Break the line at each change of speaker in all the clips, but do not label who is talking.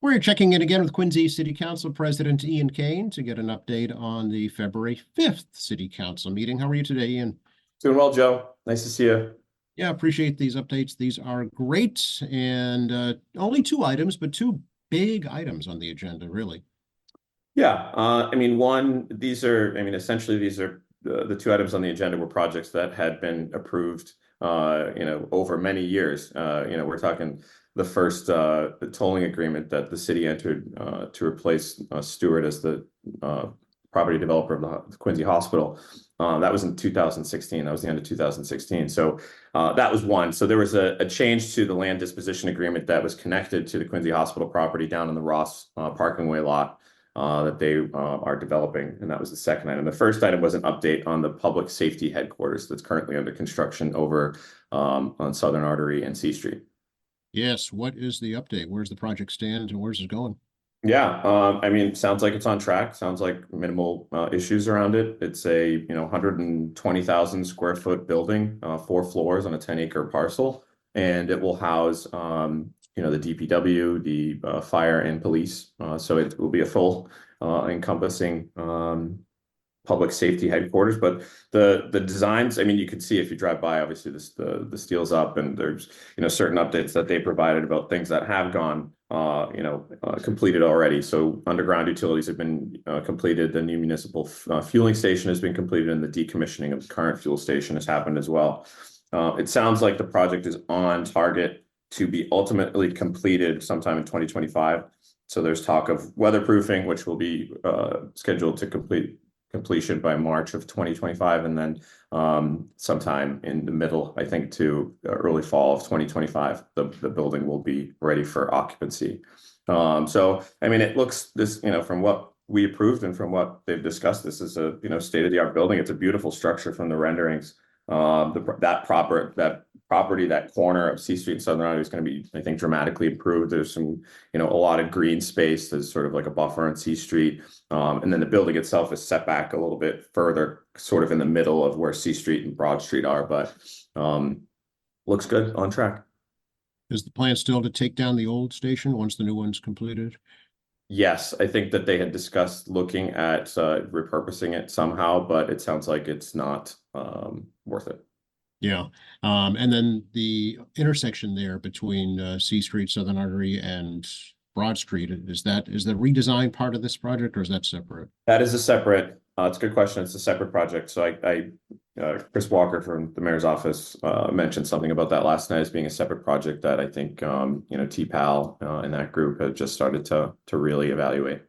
We're checking in again with Quincy City Council President Ian Kane to get an update on the February 5th City Council meeting. How are you today, Ian?
Doing well, Joe. Nice to see you.
Yeah, appreciate these updates. These are great. And only two items, but two big items on the agenda, really.
Yeah, essentially these are the two items on the agenda were projects that had been approved, over many years. We're talking the first tolling agreement that the city entered to replace Stewart as the property developer of the Quincy Hospital. That was in 2016. That was the end of 2016. So that was one. So there was a change to the land disposition agreement that was connected to the Quincy Hospital property down in the Ross parking way lot that they are developing. And that was the second item. The first item was an update on the public safety headquarters that's currently under construction over on Southern Artery and C Street.
Yes, what is the update? Where's the project stand and where's it going?
Yeah, sounds like it's on track. Sounds like minimal issues around it. It's a 120,000 square foot building, 4 floors on a 10-acre parcel, and it will house the DPW, the fire and police. So it will be a full encompassing public safety headquarters. But the designs, you can see if you drive by, obviously the steel's up, and there's certain updates that they provided about things that have gone completed already. So underground utilities have been completed. The new municipal fueling station has been completed, and the decommissioning of the current fuel station has happened as well. It sounds like the project is on target to be ultimately completed sometime in 2025. So there's talk of weatherproofing, which will be scheduled to completion by March of 2025, and then sometime in the middle, I think, to early fall of 2025, the building will be ready for occupancy. It looks from what we approved and from what they've discussed, this is a state-of-the-art building. It's a beautiful structure from the renderings. That property, that corner of C Street and Southern Artery is going to be, I think, dramatically improved. There's some, a lot of green space. There's sort of like a buffer on C Street. And then the building itself is set back a little bit further, sort of in the middle of where C Street and Broad Street are, but looks good, on track.
Is the plan still to take down the old station once the new one's completed?
Yes, I think that they had discussed looking at repurposing it somehow, but it sounds like it's not worth it.
Yeah. And then the intersection there between C Street, Southern Artery, and Broad Street, is the redesign part of this project, or is that separate?
That is a separate, it's a good question. It's a separate project. So Chris Walker from the mayor's office mentioned something about that last night as being a separate project that I think, T-Pal and that group have just started to really evaluate.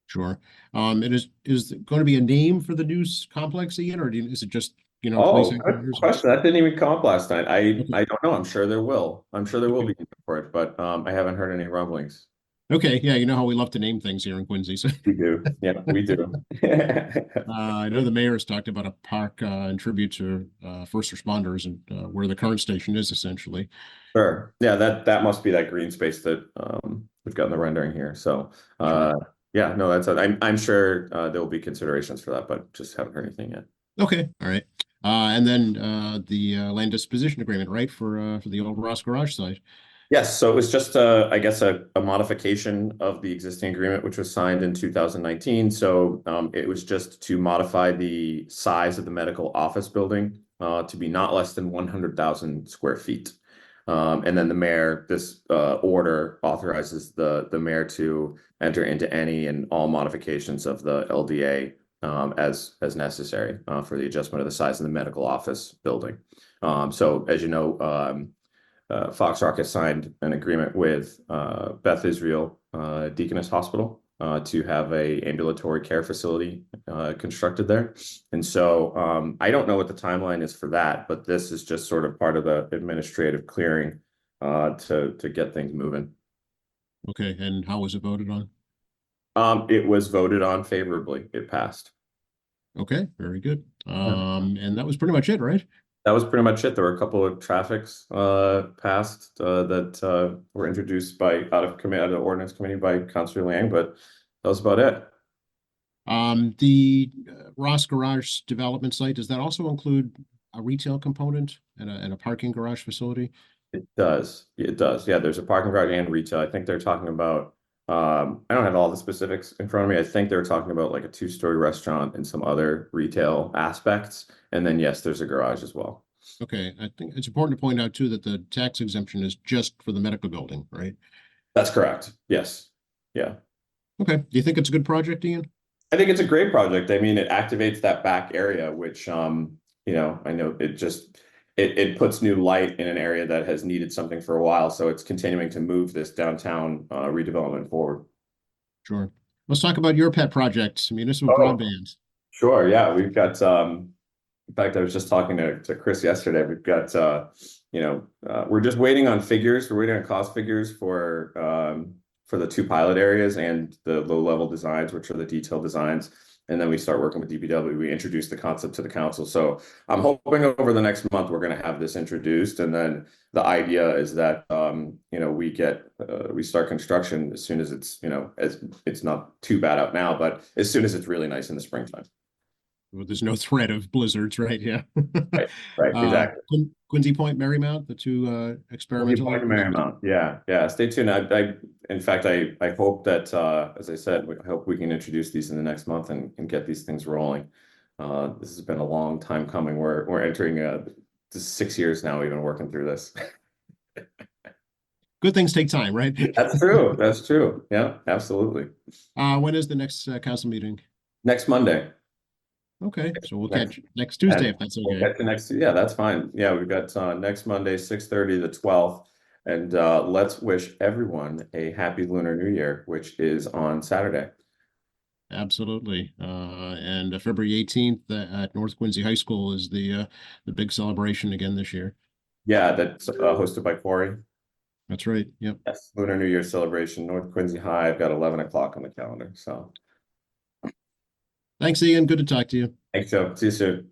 Sure. And is it going to be a name for the new complex, Ian, or is it just,
Oh,
police
good question. That didn't even come up last night.
Okay.
I don't know. I'm sure there will. I'm sure there will
Okay.
be for it, but I haven't heard any rumblings.
Okay, yeah, you know how we love to name things here in Quincy. So
We do. Yeah, we do.
I know the mayor has talked about a park in tribute to first responders and where the current station is essentially.
Sure. Yeah, that must be that green space that we've got in the rendering here. So
Sure.
yeah, no, I'm sure there will be considerations for that, but just haven't heard anything yet.
Okay, all right. And then the land disposition agreement, right, for the old Ross Garage site.
Yes, so it was just I guess a modification of the existing agreement, which was signed in 2019. So it was just to modify the size of the medical office building to be not less than 100,000 square feet. And then the mayor, this order authorizes the mayor to enter into any and all modifications of the LDA as necessary for the adjustment of the size of the medical office building. So as you know, Fox Rock has signed an agreement with Beth Israel Deaconess Hospital to have a ambulatory care facility constructed there. And so I don't know what the timeline is for that, but this is just sort of part of the administrative clearing to get things moving.
Okay, and how was it voted on?
It was voted on favorably. It passed.
Okay, very good.
Yeah.
And that was pretty much it, right?
That was pretty much it. There were a couple of traffics passed that were introduced out of the ordinance committee by Councilor Liang, but that was about it.
The Ross Garage development site, does that also include a retail component and a parking garage facility?
It does. It does. Yeah, there's a parking garage and retail. I think they're talking about I don't have all the specifics in front of me. I think they were talking about like a two-story restaurant and some other retail aspects. And then, yes, there's a garage as well.
Okay, I think it's important to point out too that the tax exemption is just for the medical building, right?
That's correct. Yes. Yeah.
Okay, do you think it's a good project, Ian?
I think it's a great project. I mean, it activates that back area, which, I know it puts new light in an area that has needed something for a while. So it's continuing to move this downtown redevelopment forward.
Sure. Let's talk about your pet project, municipal
Oh,
broadband.
sure. Yeah. We've got, in fact, I was just talking to Chris yesterday. We've got, we're just waiting on figures. We're waiting on cost figures for the two pilot areas and the low level designs, which are the detailed designs. And then we start working with DPW. We introduce the concept to the council. So I'm hoping over the next month, we're going to have this introduced. And then the idea is that, we start construction as soon as as it's not too bad out now, but as soon as it's really nice in the springtime.
Well, there's no threat of blizzards, right? Yeah.
Right, exactly.
Quincy Point, Marymount, the two experimental.
Point Marymount. Yeah. Stay tuned. In fact, I hope that, as I said, I hope we can introduce these in the next month and get these things rolling. This has been a long time coming. We're entering this 6 years now. We've been working through this.
Good things take time, right?
That's true. That's true. Yeah, absolutely.
When is the next council meeting?
Next Monday.
Okay, so we'll catch next Tuesday if that's
We'll
okay.
get to next. Yeah, that's fine. Yeah, we've got next Monday, 6:30, the 12th. And let's wish everyone a happy Lunar New Year, which is on Saturday.
Absolutely. And February 18th at North Quincy High School is the big celebration again this year.
Yeah, that's hosted by Corey.
That's right. Yep.
Yes, Lunar New Year celebration, North Quincy High. I've got 11 o'clock on the calendar. So
Thanks, Ian. Good to talk to you.
thanks, Joe. See you soon.